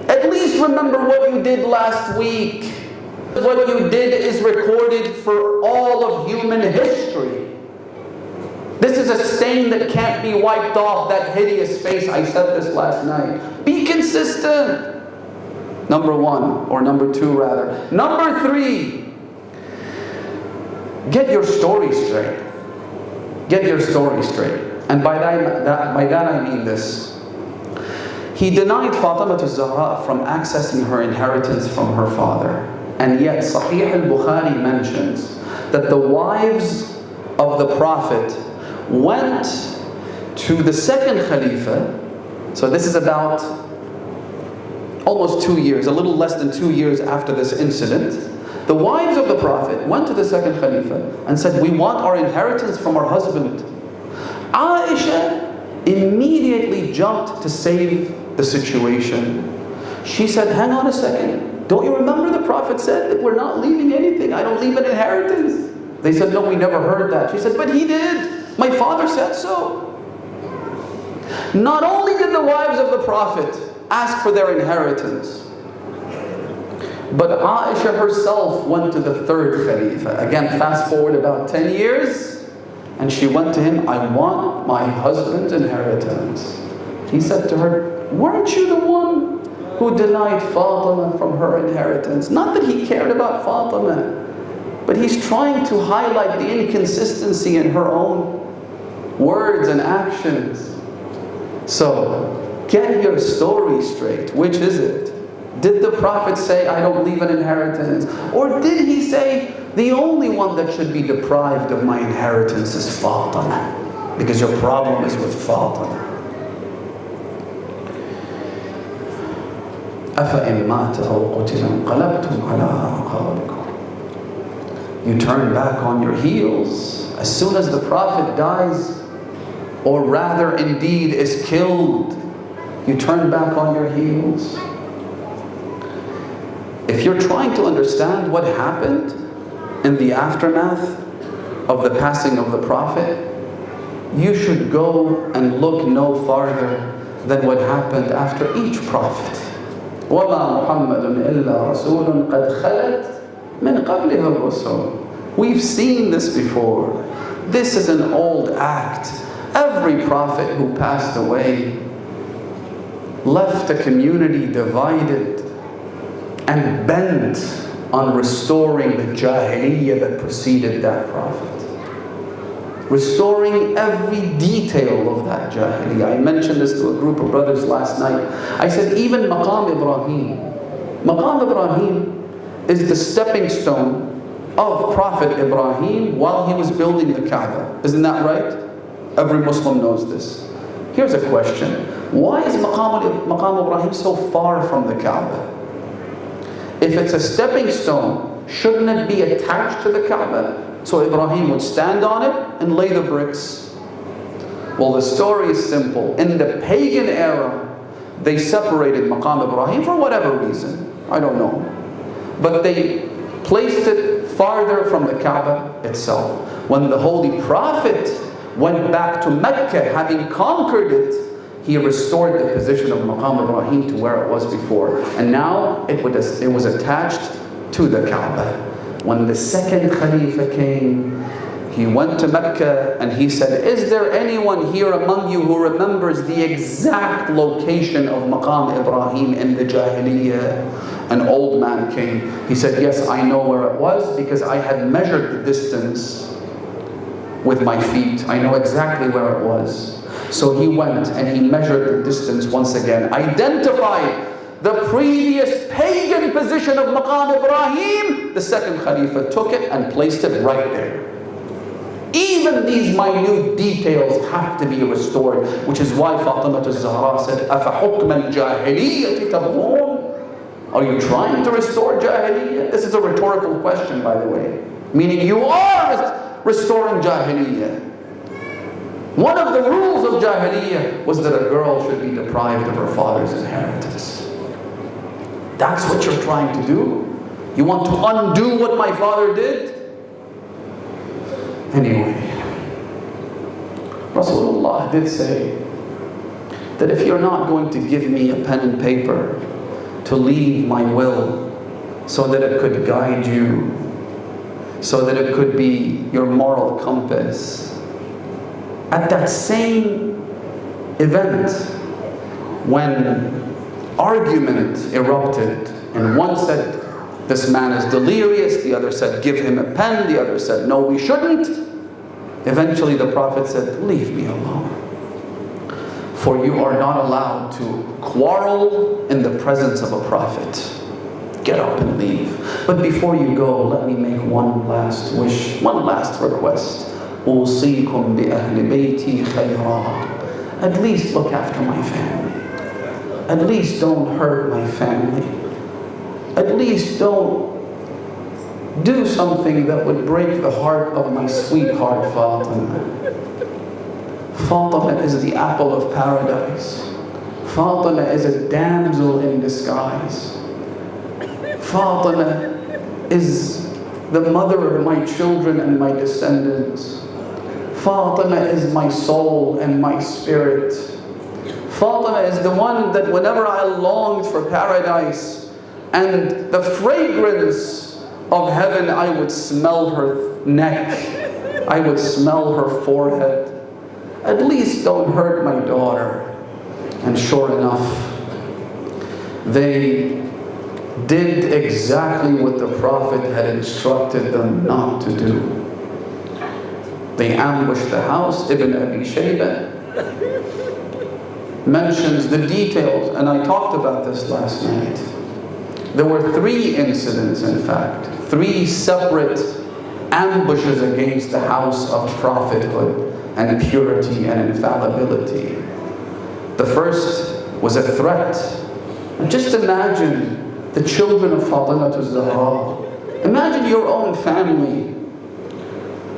At least remember what you did last week. What you did is recorded for all of human history. This is a stain that can't be wiped off, that hideous face. I said this last night. Be consistent. Number one, or number two rather. Number three, get your story straight. Get your story straight. And by that I mean this. He denied Fatimah az-Zahra from accessing her inheritance from her father. And yet Sahih al-Bukhari mentions that the wives of the Prophet went to the second Khalifa. So this is about almost 2 years, a little less than 2 years after this incident. The wives of the Prophet went to the second Khalifa and said, we want our inheritance from our husband. Aisha immediately jumped to save the situation. She said, hang on a second. Don't you remember the Prophet said that we're not leaving anything? I don't leave an inheritance. They said, no, we never heard that. She said, but he did. My father said so. Not only did the wives of the Prophet ask for their inheritance, but Aisha herself went to the third Khalifa. Again, fast forward about 10 years, and she went to him, I want my husband's inheritance. He said to her, weren't you the one who denied Fatimah from her inheritance? Not that he cared about Fatimah, but he's trying to highlight the inconsistency in her own words and actions. So, get your story straight. Which is it? Did the Prophet say, I don't leave an inheritance? Or did he say, the only one that should be deprived of my inheritance is Fatima, because your problem is with Fatima. أَفَإِن مَاتَ أَوْ قُتِلَ انقَلَبْتُمْ عَلَىٰ أَعْقَابِكُمْ. You turn back on your heels as soon as the Prophet dies, or rather indeed is killed. You turn back on your heels. If you're trying to understand what happened in the aftermath of the passing of the Prophet, you should go and look no farther than what happened after each Prophet. وَمَا مُحَمَّدٌ إِلَّا رَسُولٌ قَدْ خَلَتْ مِنْ قَبْلِهِ الرُّسُلُ. We've seen this before. This is an old act. Every prophet who passed away left a community divided and bent on restoring the jahiliyyah that preceded that prophet. Restoring every detail of that jahiliyyah. I mentioned this to a group of brothers last night. I said even Maqam Ibrahim is the stepping stone of Prophet Ibrahim while he was building the Kaaba. Isn't that right? Every Muslim knows this. Here's a question. Why is Maqam Ibrahim so far from the Kaaba? If it's a stepping stone, shouldn't it be attached to the Kaaba? So Ibrahim would stand on it and lay the bricks. Well, the story is simple. In the pagan era, they separated Maqam Ibrahim for whatever reason. I don't know. But they placed it farther from the Kaaba itself. When the Holy Prophet went back to Mecca, having conquered it, he restored the position of Maqam Ibrahim to where it was before. And now it was attached to the Kaaba. When the second Khalifa came, he went to Mecca and he said, is there anyone here among you who remembers the exact location of Maqam Ibrahim in the Jahiliyyah? An old man came. He said, yes, I know where it was because I had measured the distance with my feet. I know exactly where it was. So he went and he measured the distance once again, identified the previous pagan position of Maqam Ibrahim. The second Khalifa took it and placed it right there. Even these minute details have to be restored, which is why Fatima al-Zahra said, أَفَحُكْمَ الْجَاهِلِيَّةِ تَبْغُونَ? Are you trying to restore Jahiliyyah? This is a rhetorical question, by the way. Meaning you are restoring Jahiliyyah. One of the rules of Jahiliyyah was that a girl should be deprived of her father's inheritance. That's what you're trying to do? You want to undo what my father did? Anyway, Rasulullah did say that if you're not going to give me a pen and paper to leave my will so that it could guide you, so that it could be your moral compass, at that same event when argument erupted and one said this man is delirious, the other said give him a pen, the other said no, we shouldn't, eventually the Prophet said leave me alone, for you are not allowed to quarrel in the presence of a prophet. Get up and leave. But before you go, let me make one last wish, one last request. أوصيكم بأهل بيتي خيرا. At least look after my family. At least don't hurt my family. At least don't do something that would break the heart of my sweetheart Fatima. Fatima is the apple of paradise. Fatima is a damsel in disguise. Fatima is the mother of my children and my descendants. Fatima is my soul and my spirit. Fatima is the one that whenever I longed for paradise and the fragrance of heaven, I would smell her neck, I would smell her forehead. At least don't hurt my daughter. And sure enough, they did exactly what the Prophet had instructed them not to do. They ambushed the house. Ibn Abi Shaybah mentions the details, and I talked about this last night. There were 3 incidents, in fact, 3 separate ambushes against the house of prophethood and purity and infallibility. The first was a threat. And just imagine the children of Fatimah az-Zahra. Imagine your own family.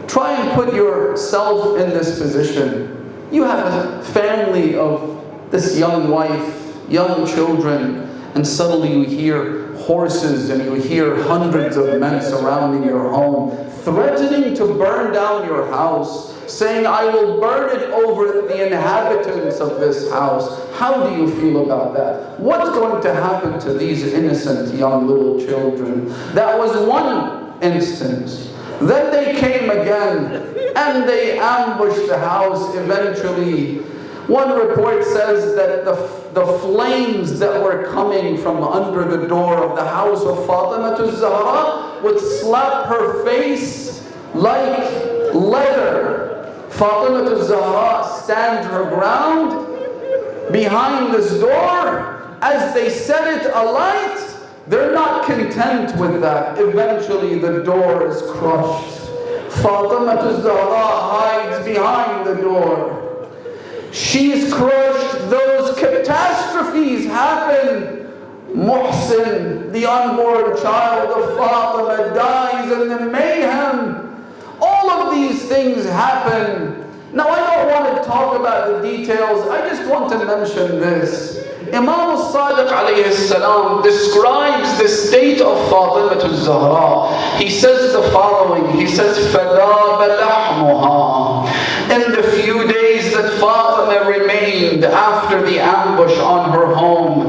Try and put yourself in this position. You have a family of this young wife, young children, and suddenly you hear horses and you hear hundreds of men surrounding your home, threatening to burn down your house, saying, I will burn it over the inhabitants of this house. How do you feel about that? What's going to happen to these innocent young little children? That was one instance. Then they came again and they ambushed the house eventually. One report says that the flames that were coming from under the door of the house of Fatimah az-Zahra would slap her face like leather. Fatimah az-Zahra stands her ground behind this door. As they set it alight, they're not content with that. Eventually the door is crushed. Fatimah az-Zahra hides behind the door. She's crushed. Those catastrophes happen. Muhsin, the unborn child of Fatimah, dies in the mayhem. All of these things happen. Now I don't want to talk about the details. I just want to mention this. Imam Sadiq alayhi salam describes the state of Fatimah az-Zahra. He says the following. He says, فَذَابَ لَحْمُهَا. In the few days that Fatimah remained after the ambush on her home,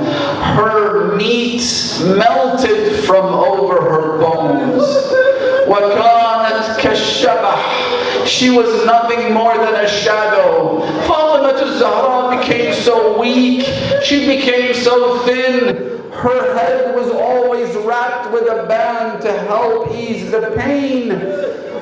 her meat melted from over her bones. وَكَانَتْ كَالشَّبَحِ. She was nothing more than a shadow. Fatimah az-Zahra became so weak. She became so thin. Her head was always wrapped with a band to help ease the pain.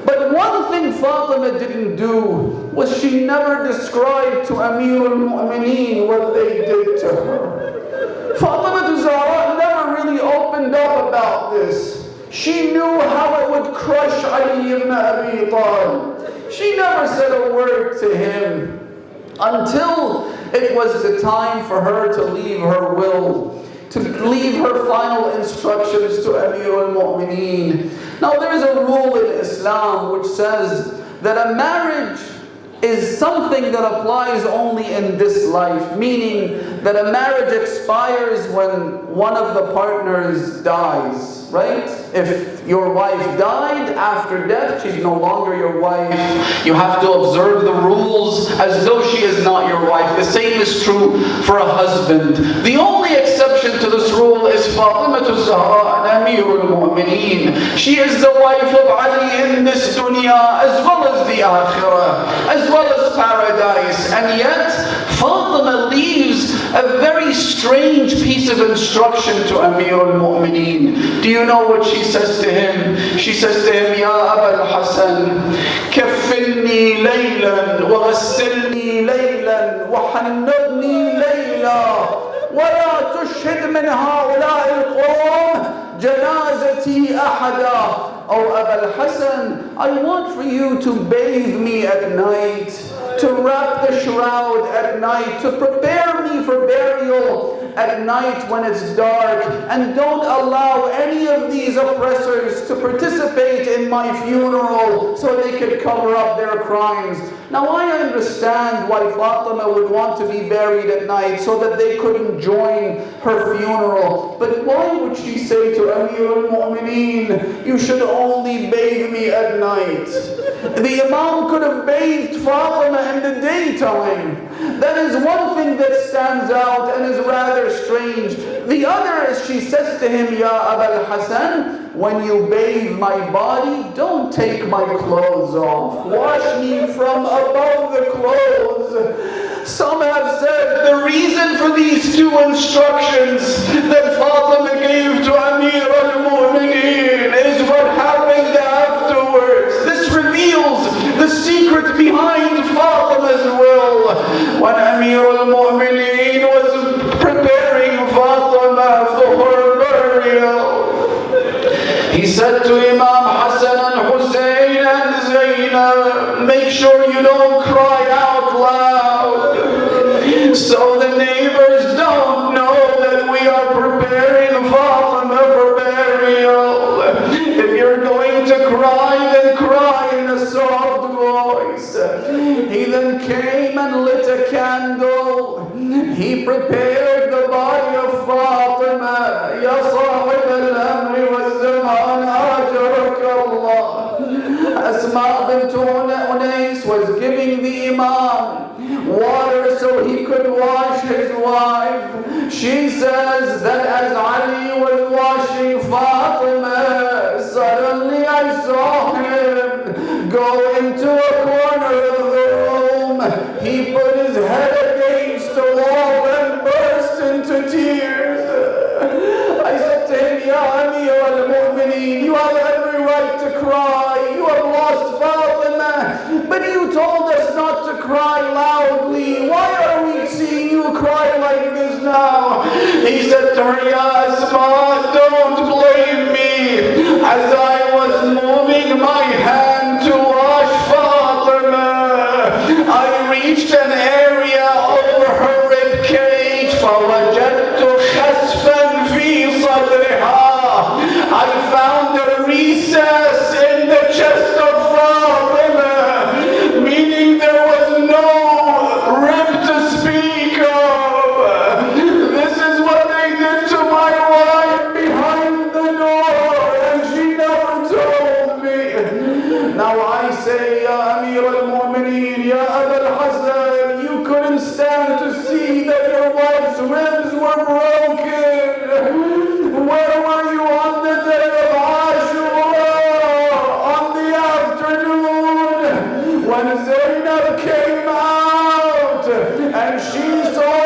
But one thing Fatimah didn't do was she never described to Amir al-Mu'mineen what they did to her. Fatimah az-Zahra never really opened up about this. She knew how it would crush Ali ibn Abi Talib. She never said a word to him until it was the time for her to leave her will, to leave her final instructions to Amir al-Mu'mineen. Now there's a rule in Islam which says that a marriage is something that applies only in this life, meaning that a marriage expires when one of the partners dies, right? If your wife died after death, she's no longer your wife. You have to observe the rules as though she is not your wife. The same is true for a husband. The only exception to this rule is Fatimah az-Zahra and Amir al-Mu'mineen. She is the wife of Ali in this dunya as well as the akhirah, as well as paradise. And yet, Fatimah leaves a very strange piece of instruction to Amir al-Mu'mineen. Do you know what she says to him? She says to him, Ya Aba al-Hasan, كفني ليلا وغسلني ليلا وحنضني ليلا ولا تشهد من هؤلاء القوم جنازتي أحدا. Oh Aba al-Hasan, I want for you to bathe me at night, to wrap the shroud at night, to prepare me for burial at night when it's dark, and don't allow any of these oppressors to participate in my funeral so they could cover up their crimes. Now I understand why Fatimah would want to be buried at night so that they couldn't join her funeral, but why would she say to Amir al-Mu'mineen, you should only bathe me at night? The Imam could have bathed Fatimah in the daytime. That is one thing that stands out and is rather strange. The other is she says to him, Ya Aba al-Hasan, when you bathe my body, don't take my clothes off. Wash me from above the clothes. Some have said the reason for these two instructions that Fatimah gave to Amir al-Mu'mineen is what happened afterwards. This reveals the secret behind Fatimah's will. When Amir al-Mu'mineen was preparing Fatimah for her burial, he said to Imam Hussain and Hussain, Zainab, make sure you don't cry out loud, so the neighbors don't know that we are preparing Fatima for burial. If you're going to cry, then cry in a soft voice. He then came and lit a candle. He prepared the body of Fatima. Ya sahib al-amri wal-zaman ajarak Allah. Asma bint Unais was giving the Imam water so he could wash his wife. She says that as Ali was washing Fatima, suddenly I saw him go into a corner of the room. He put his head against the wall and burst into tears. I said to him, Ya Amir al-Mu'mineen, you have every right to cry. You have lost Fatima, but you told us not to cry loudly. Why are we seeing you cry like this now? He said to her, Ya Asma, don't blame me. As I was moving my hand to wash Fatima, I reached an area over her rib cage. فَوَجَدْتُ خَسْفًا فِي صَدْرِهَا. I found a recess in the chest of Fatima, meaning there was no rib to speak of. This is what they did to my wife behind the door, and she never told me. Now I say, Ya Amir al-Mu'mineen, Ya Aba al-Hasan, you couldn't stand to see that your wife's ribs were broken. Where were you on the day of Ashura? On the afternoon when Zainab came out and she saw